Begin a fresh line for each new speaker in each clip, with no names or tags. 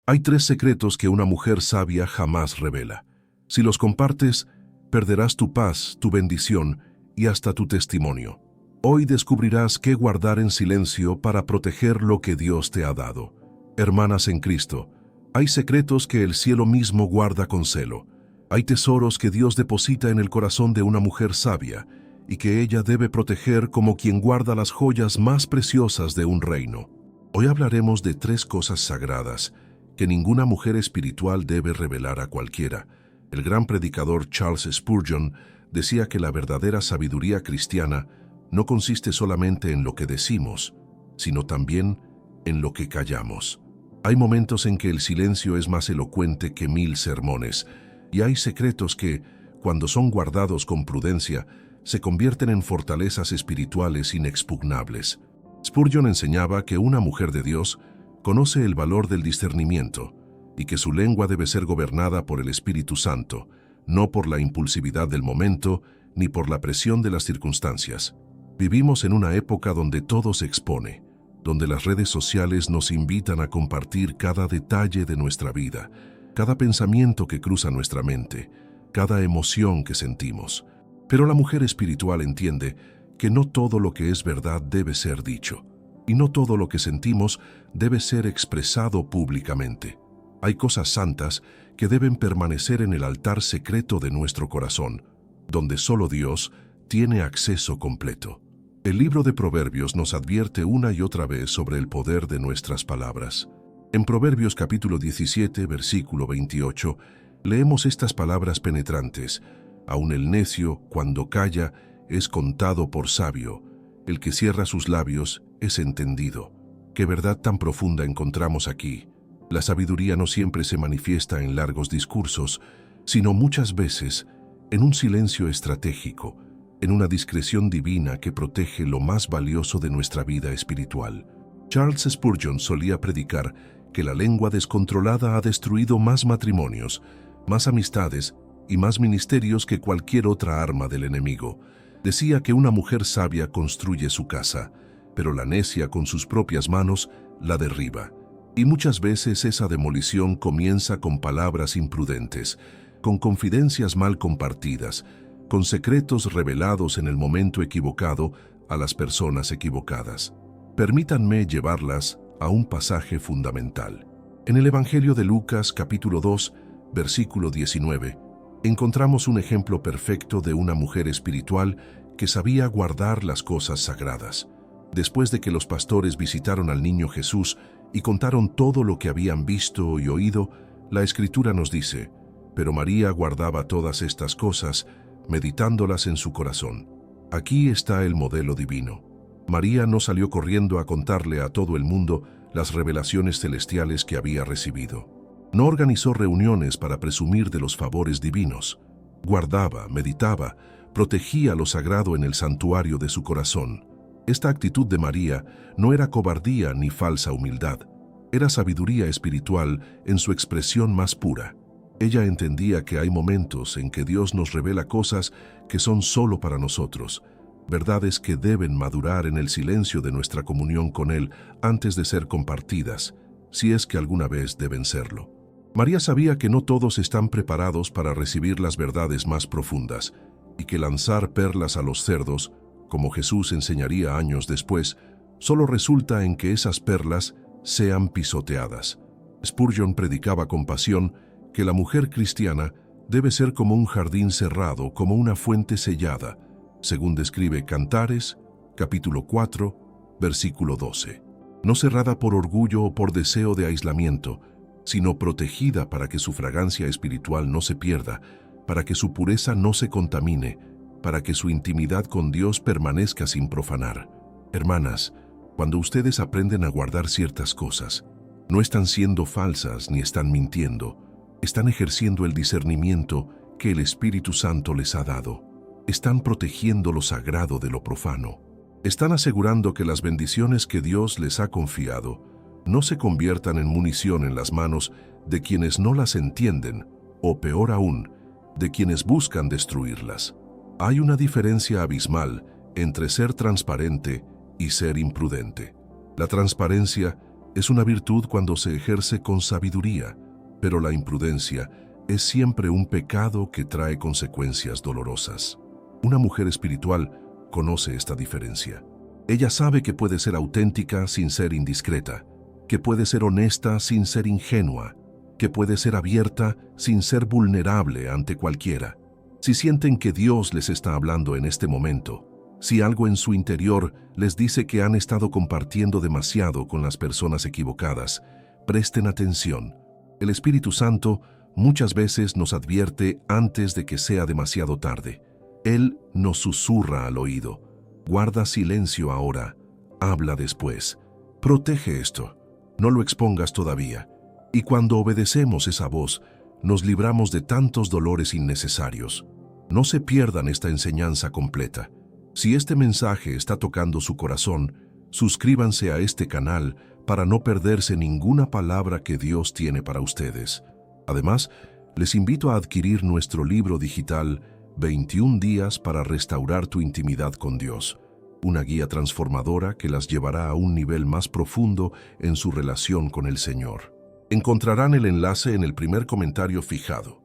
Hay 3 secretos que una mujer sabia jamás revela. Si los compartes, perderás tu paz, tu bendición y hasta tu testimonio. Hoy descubrirás qué guardar en silencio para proteger lo que Dios te ha dado. Hermanas en Cristo, hay secretos que el cielo mismo guarda con celo. Hay tesoros que Dios deposita en el corazón de una mujer sabia y que ella debe proteger como quien guarda las joyas más preciosas de un reino. Hoy hablaremos de 3 cosas sagradas que ninguna mujer espiritual debe revelar a cualquiera. El gran predicador Charles Spurgeon decía que la verdadera sabiduría cristiana no consiste solamente en lo que decimos, sino también en lo que callamos. Hay momentos en que el silencio es más elocuente que 1000 sermones, y hay secretos que, cuando son guardados con prudencia, se convierten en fortalezas espirituales inexpugnables. Spurgeon enseñaba que una mujer de Dios conoce el valor del discernimiento y que su lengua debe ser gobernada por el Espíritu Santo, no por la impulsividad del momento ni por la presión de las circunstancias. Vivimos en una época donde todo se expone, donde las redes sociales nos invitan a compartir cada detalle de nuestra vida, cada pensamiento que cruza nuestra mente, cada emoción que sentimos. Pero la mujer espiritual entiende que no todo lo que es verdad debe ser dicho, y no todo lo que sentimos debe ser expresado públicamente. Hay cosas santas que deben permanecer en el altar secreto de nuestro corazón, donde solo Dios tiene acceso completo. El libro de Proverbios nos advierte una y otra vez sobre el poder de nuestras palabras. En Proverbios capítulo 17, versículo 28, leemos estas palabras penetrantes: «Aun el necio, cuando calla, es contado por sabio. El que cierra sus labios es entendido». Qué verdad tan profunda encontramos aquí. La sabiduría no siempre se manifiesta en largos discursos, sino muchas veces en un silencio estratégico, en una discreción divina que protege lo más valioso de nuestra vida espiritual. Charles Spurgeon solía predicar que la lengua descontrolada ha destruido más matrimonios, más amistades y más ministerios que cualquier otra arma del enemigo. Decía que una mujer sabia construye su casa, pero la necia con sus propias manos la derriba. Y muchas veces esa demolición comienza con palabras imprudentes, con confidencias mal compartidas, con secretos revelados en el momento equivocado a las personas equivocadas. Permítanme llevarlas a un pasaje fundamental. En el Evangelio de Lucas, capítulo 2, versículo 19, encontramos un ejemplo perfecto de una mujer espiritual que sabía guardar las cosas sagradas. Después de que los pastores visitaron al niño Jesús y contaron todo lo que habían visto y oído, la Escritura nos dice: «Pero María guardaba todas estas cosas, meditándolas en su corazón». Aquí está el modelo divino. María no salió corriendo a contarle a todo el mundo las revelaciones celestiales que había recibido. No organizó reuniones para presumir de los favores divinos. Guardaba, meditaba, protegía lo sagrado en el santuario de su corazón. Esta actitud de María no era cobardía ni falsa humildad, era sabiduría espiritual en su expresión más pura. Ella entendía que hay momentos en que Dios nos revela cosas que son solo para nosotros, verdades que deben madurar en el silencio de nuestra comunión con Él antes de ser compartidas, si es que alguna vez deben serlo. María sabía que no todos están preparados para recibir las verdades más profundas, y que lanzar perlas a los cerdos, como Jesús enseñaría años después, solo resulta en que esas perlas sean pisoteadas. Spurgeon predicaba con pasión que la mujer cristiana debe ser como un jardín cerrado, como una fuente sellada, según describe Cantares, capítulo 4, versículo 12. No cerrada por orgullo o por deseo de aislamiento, sino protegida para que su fragancia espiritual no se pierda, para que su pureza no se contamine, para que su intimidad con Dios permanezca sin profanar. Hermanas, cuando ustedes aprenden a guardar ciertas cosas, no están siendo falsas ni están mintiendo, están ejerciendo el discernimiento que el Espíritu Santo les ha dado. Están protegiendo lo sagrado de lo profano. Están asegurando que las bendiciones que Dios les ha confiado no se conviertan en munición en las manos de quienes no las entienden, o peor aún, de quienes buscan destruirlas. Hay una diferencia abismal entre ser transparente y ser imprudente. La transparencia Es una virtud cuando se ejerce con sabiduría, pero la imprudencia es siempre un pecado que trae consecuencias dolorosas. Una mujer espiritual conoce esta diferencia. Ella sabe que puede ser auténtica sin ser indiscreta, que puede ser honesta sin ser ingenua, que puede ser abierta sin ser vulnerable ante cualquiera. Si sienten que Dios les está hablando en este momento, si algo en su interior les dice que han estado compartiendo demasiado con las personas equivocadas, presten atención. El Espíritu Santo muchas veces nos advierte antes de que sea demasiado tarde. Él nos susurra al oído: guarda silencio ahora, habla después. Protege esto, no lo expongas todavía. Y cuando obedecemos esa voz, nos libramos de tantos dolores innecesarios. No se pierdan esta enseñanza completa. Si este mensaje está tocando su corazón, suscríbanse a este canal para no perderse ninguna palabra que Dios tiene para ustedes. Además, les invito a adquirir nuestro libro digital 21 días para restaurar tu intimidad con Dios, una guía transformadora que las llevará a un nivel más profundo en su relación con el Señor. Encontrarán el enlace en el primer comentario fijado.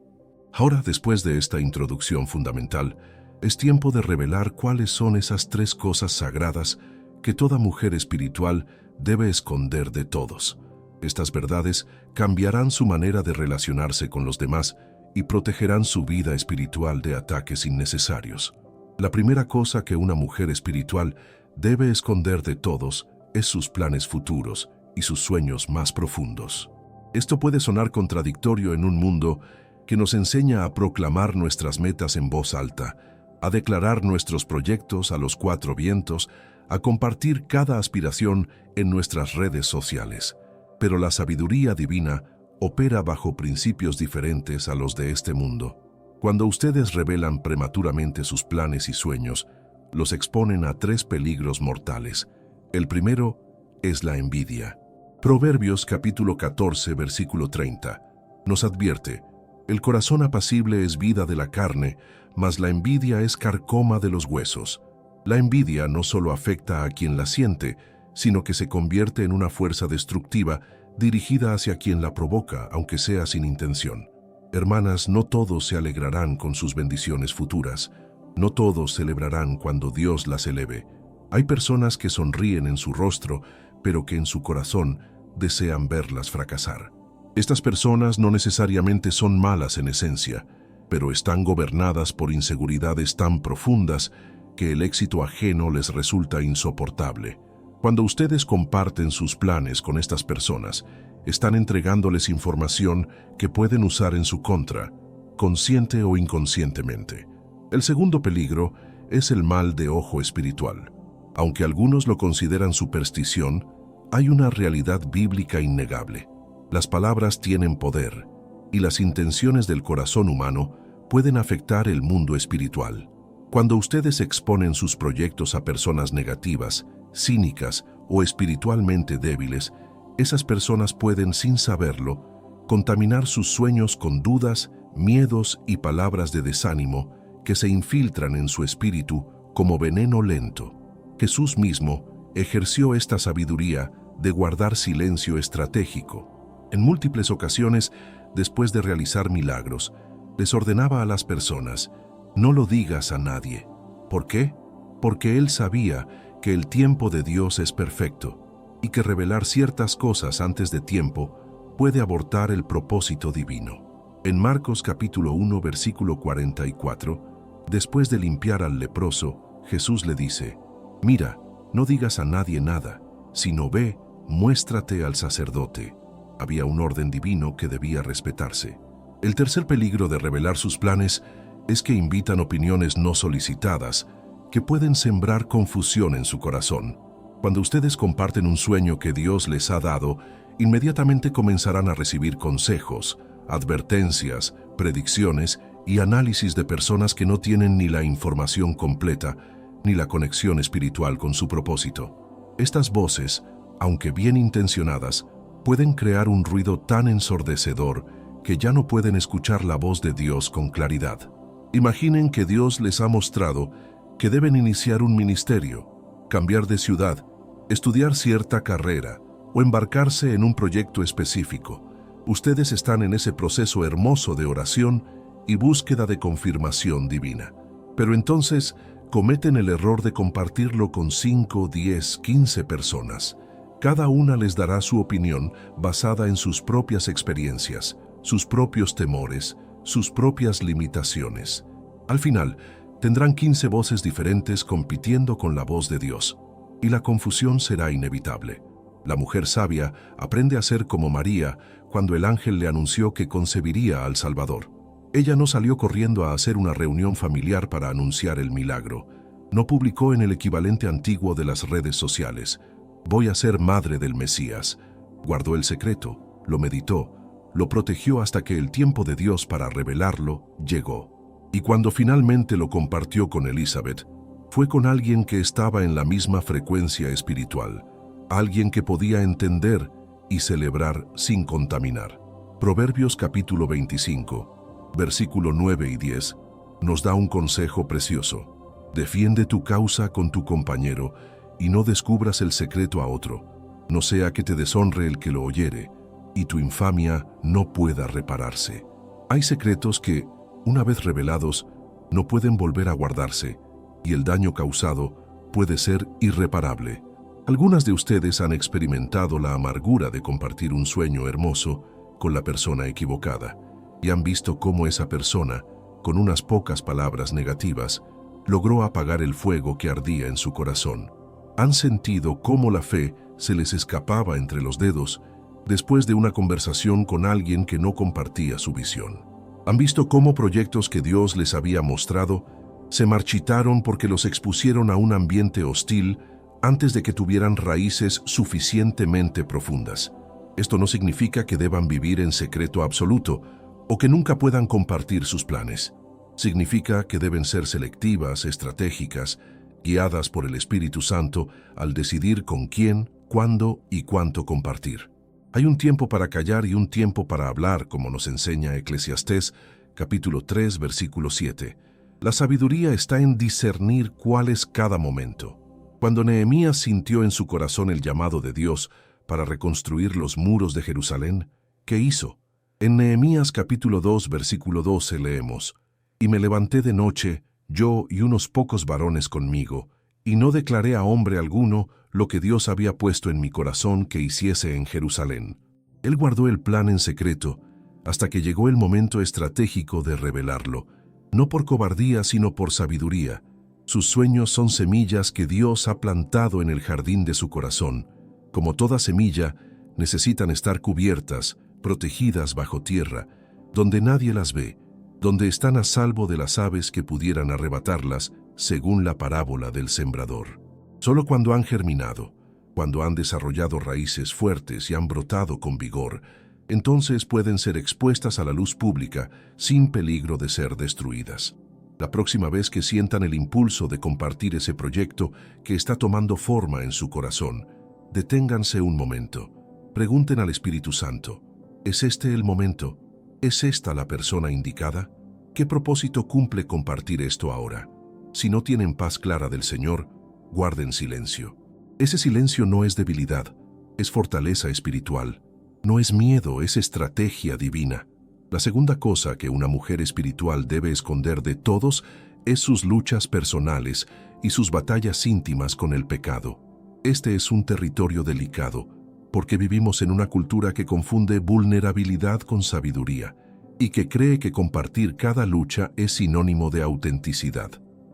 Ahora, después de esta introducción fundamental, es tiempo de revelar cuáles son esas 3 cosas sagradas que toda mujer espiritual debe esconder de todos. Estas verdades cambiarán su manera de relacionarse con los demás y protegerán su vida espiritual de ataques innecesarios. La primera cosa que una mujer espiritual debe esconder de todos es sus planes futuros y sus sueños más profundos. Esto puede sonar contradictorio en un mundo que nos enseña a proclamar nuestras metas en voz alta, a declarar nuestros proyectos a los 4 vientos, a compartir cada aspiración en nuestras redes sociales. Pero la sabiduría divina opera bajo principios diferentes a los de este mundo. Cuando ustedes revelan prematuramente sus planes y sueños, los exponen a 3 peligros mortales. El primero es la envidia. Proverbios capítulo 14, versículo 30, nos advierte: el corazón apacible es vida de la carne, mas la envidia es carcoma de los huesos. La envidia no solo afecta a quien la siente, sino que se convierte en una fuerza destructiva dirigida hacia quien la provoca, aunque sea sin intención. Hermanas, no todos se alegrarán con sus bendiciones futuras. No todos celebrarán cuando Dios las eleve. Hay personas que sonríen en su rostro, pero que en su corazón desean verlas fracasar. Estas personas no necesariamente son malas en esencia, pero están gobernadas por inseguridades tan profundas que el éxito ajeno les resulta insoportable. Cuando ustedes comparten sus planes con estas personas, están entregándoles información que pueden usar en su contra, consciente o inconscientemente. El segundo peligro es el mal de ojo espiritual. Aunque algunos lo consideran superstición, hay una realidad bíblica innegable. Las palabras tienen poder, y las intenciones del corazón humano pueden afectar el mundo espiritual. Cuando ustedes exponen sus proyectos a personas negativas, cínicas o espiritualmente débiles, esas personas pueden, sin saberlo, contaminar sus sueños con dudas, miedos y palabras de desánimo que se infiltran en su espíritu como veneno lento. Jesús mismo ejerció esta sabiduría de guardar silencio estratégico. En múltiples ocasiones, después de realizar milagros, les ordenaba a las personas: no lo digas a nadie. ¿Por qué? Porque él sabía que el tiempo de Dios es perfecto y que revelar ciertas cosas antes de tiempo puede abortar el propósito divino. En Marcos capítulo 1, versículo 44, después de limpiar al leproso, Jesús le dice: mira, no digas a nadie nada, sino ve, muéstrate al sacerdote. Había un orden divino que debía respetarse. El tercer peligro de revelar sus planes es que invitan opiniones no solicitadas que pueden sembrar confusión en su corazón. Cuando ustedes comparten un sueño que Dios les ha dado, inmediatamente comenzarán a recibir consejos, advertencias, predicciones y análisis de personas que no tienen ni la información completa ni la conexión espiritual con su propósito. Estas voces, aunque bien intencionadas, pueden crear un ruido tan ensordecedor que ya no pueden escuchar la voz de Dios con claridad. Imaginen que Dios les ha mostrado que deben iniciar un ministerio, cambiar de ciudad, estudiar cierta carrera o embarcarse en un proyecto específico. Ustedes están en ese proceso hermoso de oración y búsqueda de confirmación divina. Pero entonces cometen el error de compartirlo con 5, 10, 15 personas. Cada una les dará su opinión basada en sus propias experiencias, sus propios temores, sus propias limitaciones. Al final, tendrán 15 voces diferentes compitiendo con la voz de Dios, y la confusión será inevitable. La mujer sabia aprende a ser como María cuando el ángel le anunció que concebiría al Salvador. Ella no salió corriendo a hacer una reunión familiar para anunciar el milagro. No publicó en el equivalente antiguo de las redes sociales: «Voy a ser madre del Mesías». Guardó el secreto, lo meditó, lo protegió hasta que el tiempo de Dios para revelarlo llegó. Y cuando finalmente lo compartió con Elizabeth, fue con alguien que estaba en la misma frecuencia espiritual, alguien que podía entender y celebrar sin contaminar. Proverbios capítulo 25, versículo 9 y 10, nos da un consejo precioso. Defiende tu causa con tu compañero y no descubras el secreto a otro, no sea que te deshonre el que lo oyere y tu infamia no pueda repararse. Hay secretos que, una vez revelados, no pueden volver a guardarse y el daño causado puede ser irreparable. Algunas de ustedes han experimentado la amargura de compartir un sueño hermoso con la persona equivocada y han visto cómo esa persona, con unas pocas palabras negativas, logró apagar el fuego que ardía en su corazón. Han sentido cómo la fe se les escapaba entre los dedos después de una conversación con alguien que no compartía su visión. Han visto cómo proyectos que Dios les había mostrado se marchitaron porque los expusieron a un ambiente hostil antes de que tuvieran raíces suficientemente profundas. Esto no significa que deban vivir en secreto absoluto o que nunca puedan compartir sus planes. Significa que deben ser selectivas, estratégicas, guiadas por el Espíritu Santo al decidir con quién, cuándo y cuánto compartir. Hay un tiempo para callar y un tiempo para hablar, como nos enseña Eclesiastés, capítulo 3, versículo 7. La sabiduría está en discernir cuál es cada momento. Cuando Nehemías sintió en su corazón el llamado de Dios para reconstruir los muros de Jerusalén, ¿qué hizo? En Nehemías capítulo 2, versículo 12 leemos: «Y me levanté de noche, yo y unos pocos varones conmigo, y no declaré a hombre alguno lo que Dios había puesto en mi corazón que hiciese en Jerusalén». Él guardó el plan en secreto hasta que llegó el momento estratégico de revelarlo, no por cobardía sino por sabiduría. Sus sueños son semillas que Dios ha plantado en el jardín de su corazón. Como toda semilla, necesitan estar cubiertas, protegidas bajo tierra, donde nadie las ve, donde están a salvo de las aves que pudieran arrebatarlas, según la parábola del sembrador. Solo cuando han germinado, cuando han desarrollado raíces fuertes y han brotado con vigor, entonces pueden ser expuestas a la luz pública sin peligro de ser destruidas. La próxima vez que sientan el impulso de compartir ese proyecto que está tomando forma en su corazón, deténganse un momento. Pregunten al Espíritu Santo: ¿es este el momento? ¿Es esta la persona indicada? ¿Qué propósito cumple compartir esto ahora? Si no tienen paz clara del Señor, guarden silencio. Ese silencio no es debilidad, es fortaleza espiritual. No es miedo, es estrategia divina. La segunda cosa que una mujer espiritual debe esconder de todos es sus luchas personales y sus batallas íntimas con el pecado. Este es un territorio delicado, porque vivimos en una cultura que confunde vulnerabilidad con sabiduría y que cree que compartir cada lucha es sinónimo de autenticidad.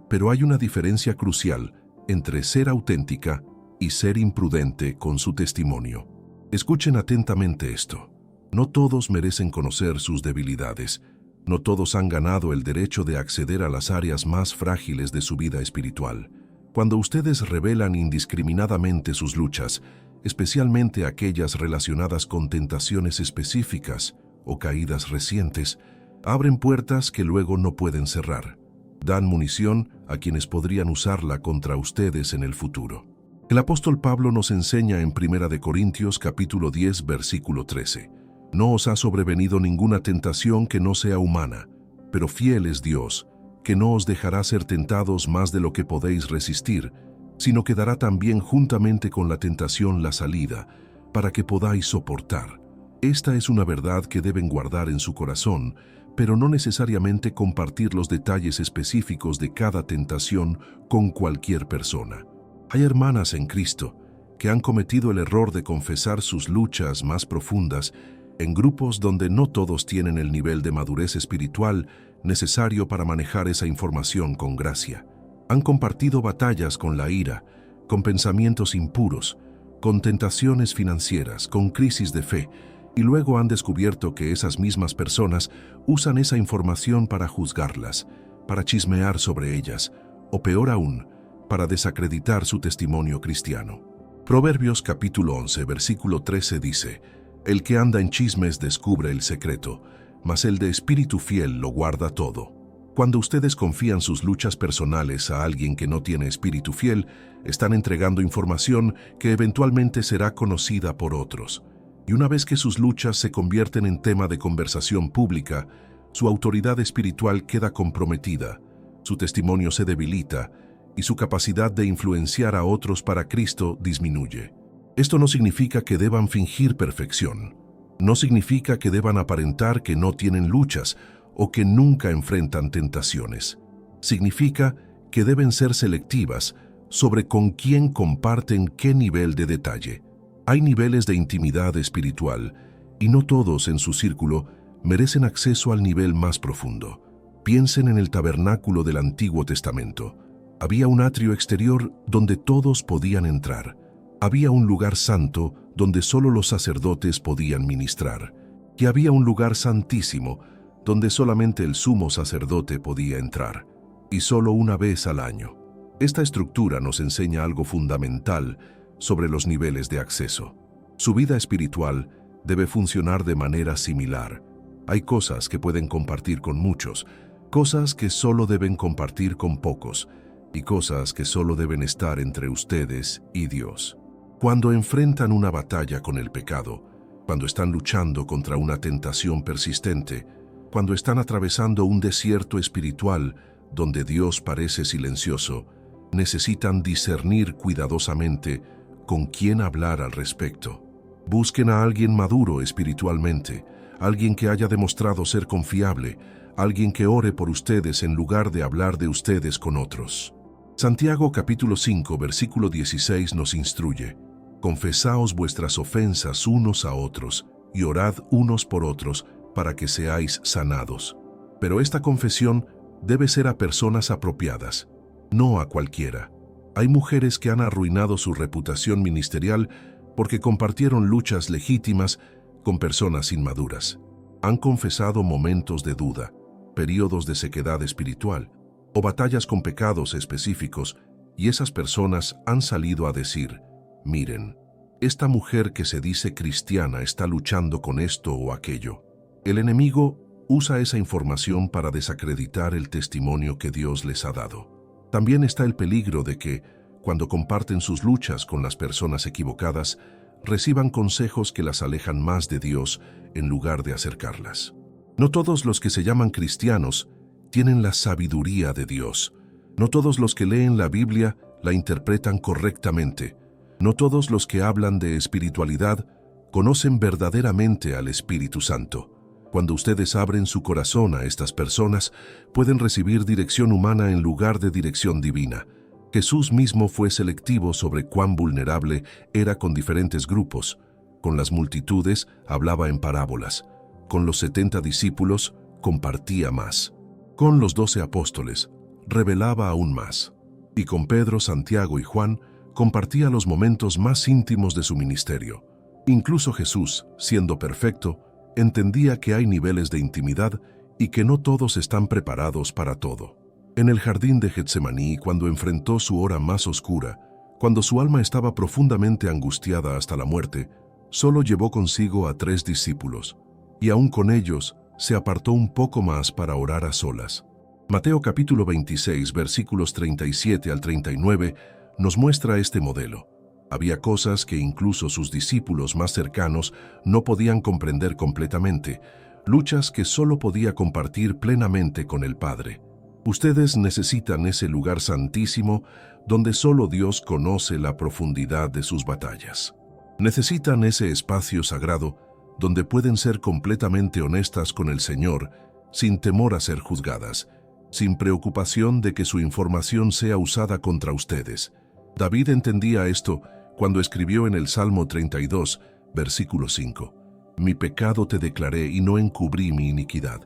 Pero hay una diferencia crucial entre ser auténtica y ser imprudente con su testimonio. Escuchen atentamente esto. No todos merecen conocer sus debilidades. No todos han ganado el derecho de acceder a las áreas más frágiles de su vida espiritual. Cuando ustedes revelan indiscriminadamente sus luchas, especialmente aquellas relacionadas con tentaciones específicas o caídas recientes, abren puertas que luego no pueden cerrar. Dan munición a quienes podrían usarla contra ustedes en el futuro. El apóstol Pablo nos enseña en 1 Corintios capítulo 10, versículo 13. «No os ha sobrevenido ninguna tentación que no sea humana, pero fiel es Dios, que no os dejará ser tentados más de lo que podéis resistir, sino que dará también juntamente con la tentación la salida, para que podáis soportar. Esta es una verdad que deben guardar en su corazón, pero no necesariamente compartir los detalles específicos de cada tentación con cualquier persona. Hay hermanas en Cristo que han cometido el error de confesar sus luchas más profundas en grupos donde no todos tienen el nivel de madurez espiritual necesario para manejar esa información con gracia. Han compartido batallas con la ira, con pensamientos impuros, con tentaciones financieras, con crisis de fe, y luego han descubierto que esas mismas personas usan esa información para juzgarlas, para chismear sobre ellas, o peor aún, para desacreditar su testimonio cristiano. Proverbios capítulo 11, versículo 13 dice: «El que anda en chismes descubre el secreto, mas el de espíritu fiel lo guarda todo». Cuando ustedes confían sus luchas personales a alguien que no tiene espíritu fiel, están entregando información que eventualmente será conocida por otros. Y una vez que sus luchas se convierten en tema de conversación pública, su autoridad espiritual queda comprometida, su testimonio se debilita y su capacidad de influenciar a otros para Cristo disminuye. Esto no significa que deban fingir perfección. No significa que deban aparentar que no tienen luchas o que nunca enfrentan tentaciones. Significa que deben ser selectivas sobre con quién comparten qué nivel de detalle. Hay niveles de intimidad espiritual y no todos en su círculo merecen acceso al nivel más profundo. Piensen en el tabernáculo del Antiguo Testamento. Había un atrio exterior donde todos podían entrar. Había un lugar santo donde solo los sacerdotes podían ministrar. Y había un lugar santísimo donde solamente el sumo sacerdote podía entrar, y solo una vez al año. Esta estructura nos enseña algo fundamental sobre los niveles de acceso. Su vida espiritual debe funcionar de manera similar. Hay cosas que pueden compartir con muchos, cosas que solo deben compartir con pocos, y cosas que solo deben estar entre ustedes y Dios. Cuando enfrentan una batalla con el pecado, cuando están luchando contra una tentación persistente, cuando están atravesando un desierto espiritual donde Dios parece silencioso, necesitan discernir cuidadosamente con quién hablar al respecto. Busquen a alguien maduro espiritualmente, alguien que haya demostrado ser confiable, alguien que ore por ustedes en lugar de hablar de ustedes con otros. Santiago capítulo 5, versículo 16 nos instruye: «Confesaos vuestras ofensas unos a otros y orad unos por otros para que seáis sanados». Pero esta confesión debe ser a personas apropiadas, no a cualquiera. Hay mujeres que han arruinado su reputación ministerial porque compartieron luchas legítimas con personas inmaduras. Han confesado momentos de duda, periodos de sequedad espiritual o batallas con pecados específicos, y esas personas han salido a decir: «Miren, esta mujer que se dice cristiana está luchando con esto o aquello». El enemigo usa esa información para desacreditar el testimonio que Dios les ha dado. También está el peligro de que, cuando comparten sus luchas con las personas equivocadas, reciban consejos que las alejan más de Dios en lugar de acercarlas. No todos los que se llaman cristianos tienen la sabiduría de Dios. No todos los que leen la Biblia la interpretan correctamente. No todos los que hablan de espiritualidad conocen verdaderamente al Espíritu Santo. Cuando ustedes abren su corazón a estas personas, pueden recibir dirección humana en lugar de dirección divina. Jesús mismo fue selectivo sobre cuán vulnerable era con diferentes grupos. Con las multitudes hablaba en parábolas. Con los 70 discípulos compartía más. Con los 12 apóstoles revelaba aún más. Y con Pedro, Santiago y Juan compartía los momentos más íntimos de su ministerio. Incluso Jesús, siendo perfecto, entendía que hay niveles de intimidad y que no todos están preparados para todo. En el jardín de Getsemaní, cuando enfrentó su hora más oscura, cuando su alma estaba profundamente angustiada hasta la muerte, solo llevó consigo a 3 discípulos, y aún con ellos se apartó un poco más para orar a solas. Mateo capítulo 26, versículos 37 al 39, nos muestra este modelo. Había cosas que incluso sus discípulos más cercanos no podían comprender completamente, luchas que solo podía compartir plenamente con el Padre. Ustedes necesitan ese lugar santísimo donde solo Dios conoce la profundidad de sus batallas. Necesitan ese espacio sagrado donde pueden ser completamente honestas con el Señor sin temor a ser juzgadas, sin preocupación de que su información sea usada contra ustedes. David entendía esto cuando escribió en el Salmo 32, versículo 5. Mi pecado te declaré y no encubrí mi iniquidad.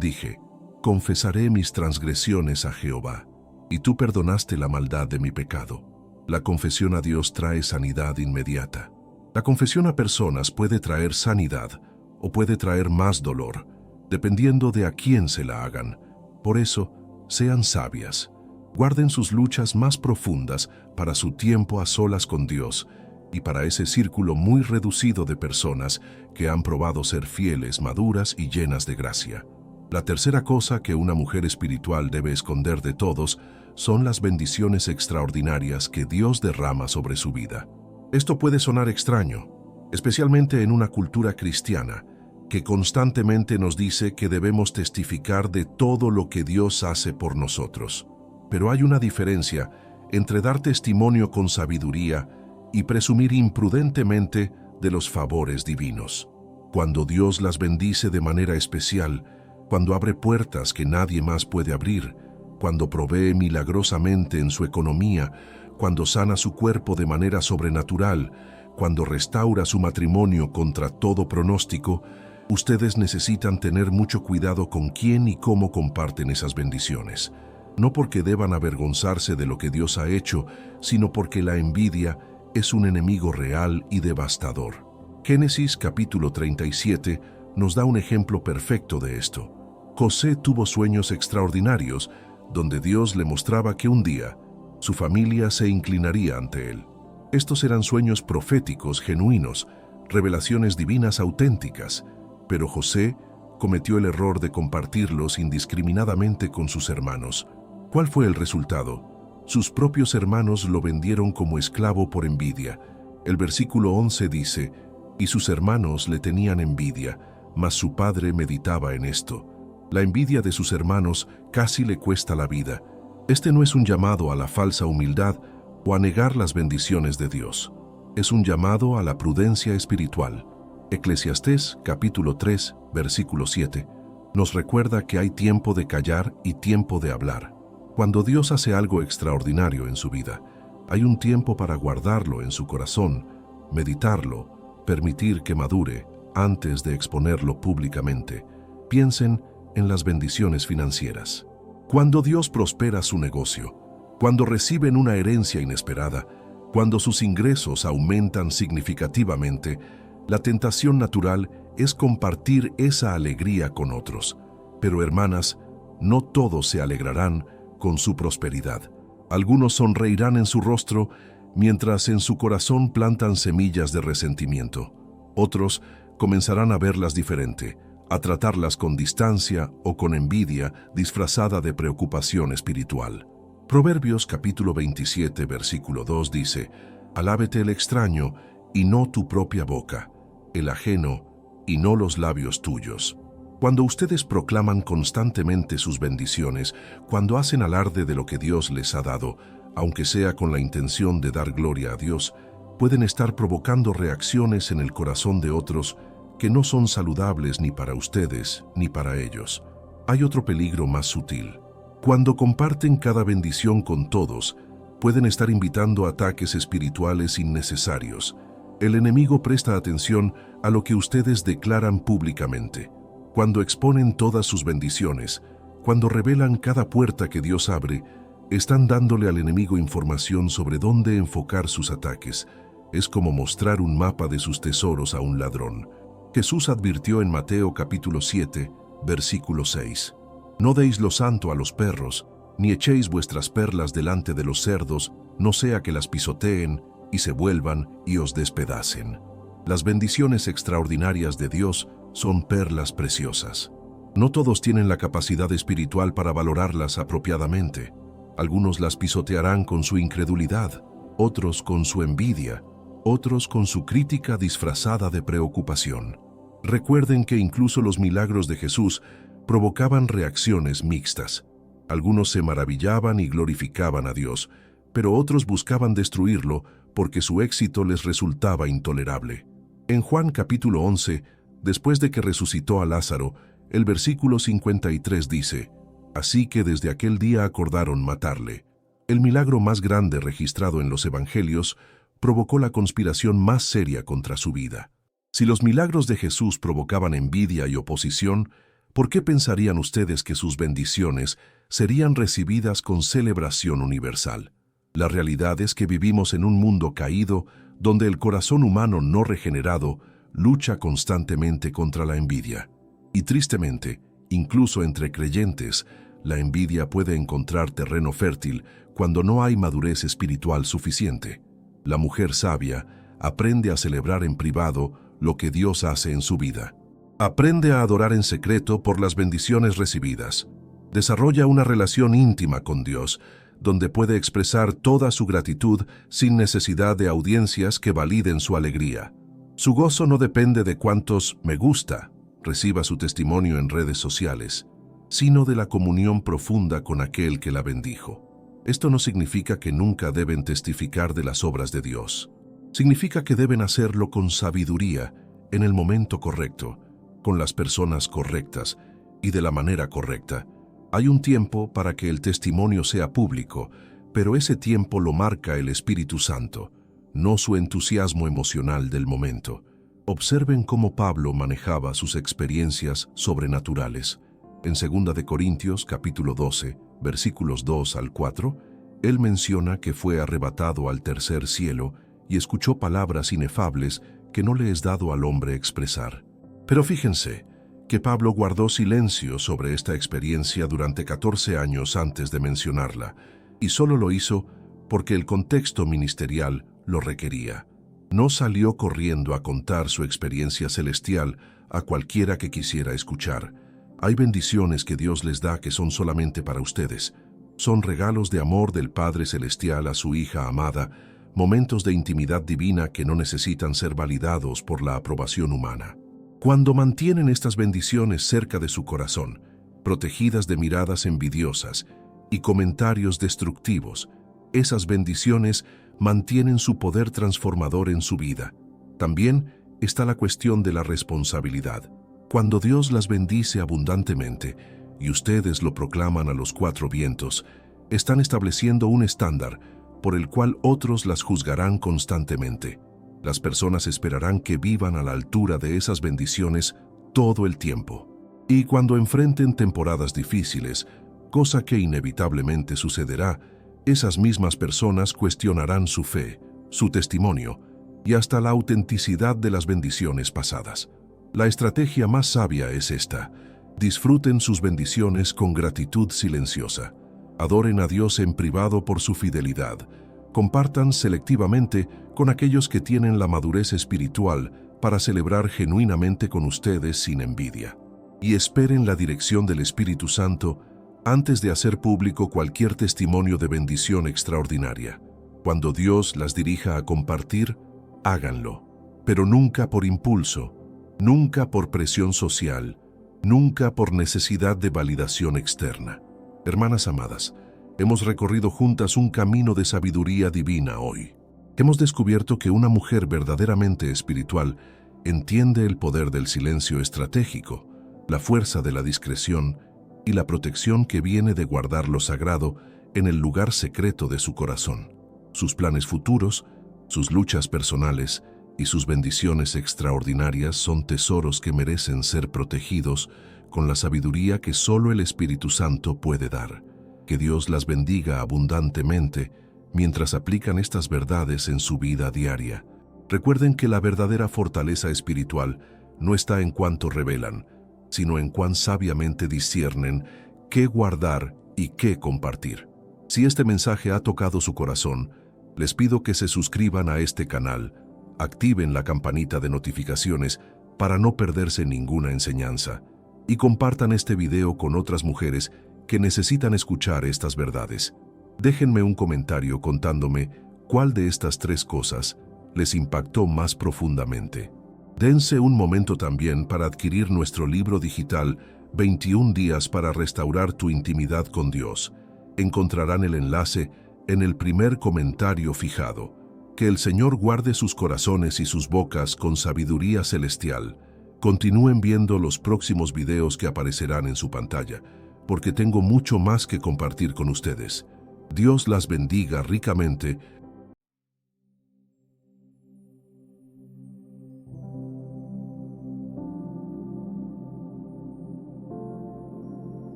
Dije, confesaré mis transgresiones a Jehová, y tú perdonaste la maldad de mi pecado. La confesión a Dios trae sanidad inmediata. La confesión a personas puede traer sanidad o puede traer más dolor, dependiendo de a quién se la hagan. Por eso, sean sabias. Guarden sus luchas más profundas para su tiempo a solas con Dios y para ese círculo muy reducido de personas que han probado ser fieles, maduras y llenas de gracia. La tercera cosa que una mujer espiritual debe esconder de todos son las bendiciones extraordinarias que Dios derrama sobre su vida. Esto puede sonar extraño, especialmente en una cultura cristiana, que constantemente nos dice que debemos testificar de todo lo que Dios hace por nosotros. Pero hay una diferencia entre dar testimonio con sabiduría y presumir imprudentemente de los favores divinos. Cuando Dios las bendice de manera especial, cuando abre puertas que nadie más puede abrir, cuando provee milagrosamente en su economía, cuando sana su cuerpo de manera sobrenatural, cuando restaura su matrimonio contra todo pronóstico, ustedes necesitan tener mucho cuidado con quién y cómo comparten esas bendiciones. No porque deban avergonzarse de lo que Dios ha hecho, sino porque la envidia es un enemigo real y devastador. Génesis capítulo 37 nos da un ejemplo perfecto de esto. José tuvo sueños extraordinarios donde Dios le mostraba que un día su familia se inclinaría ante él. Estos eran sueños proféticos genuinos, revelaciones divinas auténticas, pero José cometió el error de compartirlos indiscriminadamente con sus hermanos. ¿Cuál fue el resultado? Sus propios hermanos lo vendieron como esclavo por envidia. El versículo 11 dice, y sus hermanos le tenían envidia, mas su padre meditaba en esto. La envidia de sus hermanos casi le cuesta la vida. Este no es un llamado a la falsa humildad o a negar las bendiciones de Dios. Es un llamado a la prudencia espiritual. Eclesiastés capítulo 3, versículo 7, nos recuerda que hay tiempo de callar y tiempo de hablar. Cuando Dios hace algo extraordinario en su vida, hay un tiempo para guardarlo en su corazón, meditarlo, permitir que madure antes de exponerlo públicamente. Piensen en las bendiciones financieras. Cuando Dios prospera su negocio, cuando reciben una herencia inesperada, cuando sus ingresos aumentan significativamente, la tentación natural es compartir esa alegría con otros. Pero hermanas, no todos se alegrarán con su prosperidad. Algunos sonreirán en su rostro, mientras en su corazón plantan semillas de resentimiento. Otros comenzarán a verlas diferente, a tratarlas con distancia o con envidia disfrazada de preocupación espiritual. Proverbios capítulo 27, versículo 2 dice, «Alábete el extraño y no tu propia boca, el ajeno y no los labios tuyos». Cuando ustedes proclaman constantemente sus bendiciones, cuando hacen alarde de lo que Dios les ha dado, aunque sea con la intención de dar gloria a Dios, pueden estar provocando reacciones en el corazón de otros que no son saludables ni para ustedes ni para ellos. Hay otro peligro más sutil. Cuando comparten cada bendición con todos, pueden estar invitando a ataques espirituales innecesarios. El enemigo presta atención a lo que ustedes declaran públicamente. Cuando exponen todas sus bendiciones, cuando revelan cada puerta que Dios abre, están dándole al enemigo información sobre dónde enfocar sus ataques. Es como mostrar un mapa de sus tesoros a un ladrón. Jesús advirtió en Mateo capítulo 7, versículo 6. No deis lo santo a los perros, ni echéis vuestras perlas delante de los cerdos, no sea que las pisoteen y se vuelvan y os despedacen. Las bendiciones extraordinarias de Dios son perlas preciosas. No todos tienen la capacidad espiritual para valorarlas apropiadamente. Algunos las pisotearán con su incredulidad, otros con su envidia, otros con su crítica disfrazada de preocupación. Recuerden que incluso los milagros de Jesús provocaban reacciones mixtas. Algunos se maravillaban y glorificaban a Dios, pero otros buscaban destruirlo porque su éxito les resultaba intolerable. En Juan capítulo 11, después de que resucitó a Lázaro, el versículo 53 dice: «Así que desde aquel día acordaron matarle». El milagro más grande registrado en los evangelios provocó la conspiración más seria contra su vida. Si los milagros de Jesús provocaban envidia y oposición, ¿por qué pensarían ustedes que sus bendiciones serían recibidas con celebración universal? La realidad es que vivimos en un mundo caído donde el corazón humano no regenerado lucha constantemente contra la envidia. Y tristemente, incluso entre creyentes, la envidia puede encontrar terreno fértil cuando no hay madurez espiritual suficiente. La mujer sabia aprende a celebrar en privado lo que Dios hace en su vida. Aprende a adorar en secreto por las bendiciones recibidas. Desarrolla una relación íntima con Dios, donde puede expresar toda su gratitud sin necesidad de audiencias que validen su alegría. Su gozo no depende de cuántos «me gusta» reciba su testimonio en redes sociales, sino de la comunión profunda con aquel que la bendijo. Esto no significa que nunca deben testificar de las obras de Dios. Significa que deben hacerlo con sabiduría, en el momento correcto, con las personas correctas y de la manera correcta. Hay un tiempo para que el testimonio sea público, pero ese tiempo lo marca el Espíritu Santo, no su entusiasmo emocional del momento. Observen cómo Pablo manejaba sus experiencias sobrenaturales. En 2 de Corintios capítulo 12, versículos 2 al 4, él menciona que fue arrebatado al tercer cielo y escuchó palabras inefables que no le es dado al hombre expresar. Pero fíjense que Pablo guardó silencio sobre esta experiencia durante 14 años antes de mencionarla, y solo lo hizo porque el contexto ministerial lo requería. No salió corriendo a contar su experiencia celestial a cualquiera que quisiera escuchar. Hay bendiciones que Dios les da que son solamente para ustedes. Son regalos de amor del Padre Celestial a su hija amada, momentos de intimidad divina que no necesitan ser validados por la aprobación humana. Cuando mantienen estas bendiciones cerca de su corazón, protegidas de miradas envidiosas y comentarios destructivos, esas bendiciones mantienen su poder transformador en su vida. También está la cuestión de la responsabilidad. Cuando Dios las bendice abundantemente y ustedes lo proclaman a los cuatro vientos, están estableciendo un estándar por el cual otros las juzgarán constantemente. Las personas esperarán que vivan a la altura de esas bendiciones todo el tiempo. Y cuando enfrenten temporadas difíciles, cosa que inevitablemente sucederá, esas mismas personas cuestionarán su fe, su testimonio y hasta la autenticidad de las bendiciones pasadas. La estrategia más sabia es esta: disfruten sus bendiciones con gratitud silenciosa. Adoren a Dios en privado por su fidelidad. Compartan selectivamente con aquellos que tienen la madurez espiritual para celebrar genuinamente con ustedes sin envidia. Y esperen la dirección del Espíritu Santo antes de hacer público cualquier testimonio de bendición extraordinaria. Cuando Dios las dirija a compartir, háganlo, pero nunca por impulso, nunca por presión social, nunca por necesidad de validación externa. Hermanas amadas, hemos recorrido juntas un camino de sabiduría divina hoy. Hemos descubierto que una mujer verdaderamente espiritual entiende el poder del silencio estratégico, la fuerza de la discreción y la protección que viene de guardar lo sagrado en el lugar secreto de su corazón. Sus planes futuros, sus luchas personales y sus bendiciones extraordinarias son tesoros que merecen ser protegidos con la sabiduría que solo el Espíritu Santo puede dar. Que Dios las bendiga abundantemente mientras aplican estas verdades en su vida diaria. Recuerden que la verdadera fortaleza espiritual no está en cuánto revelan, sino en cuán sabiamente disciernen qué guardar y qué compartir. Si este mensaje ha tocado su corazón, les pido que se suscriban a este canal, activen la campanita de notificaciones para no perderse ninguna enseñanza y compartan este video con otras mujeres que necesitan escuchar estas verdades. Déjenme un comentario contándome cuál de estas tres cosas les impactó más profundamente. Dense un momento también para adquirir nuestro libro digital 21 días para restaurar tu intimidad con Dios. Encontrarán el enlace en el primer comentario fijado. Que el Señor guarde sus corazones y sus bocas con sabiduría celestial. Continúen viendo los próximos videos que aparecerán en su pantalla, porque tengo mucho más que compartir con ustedes. Dios las bendiga ricamente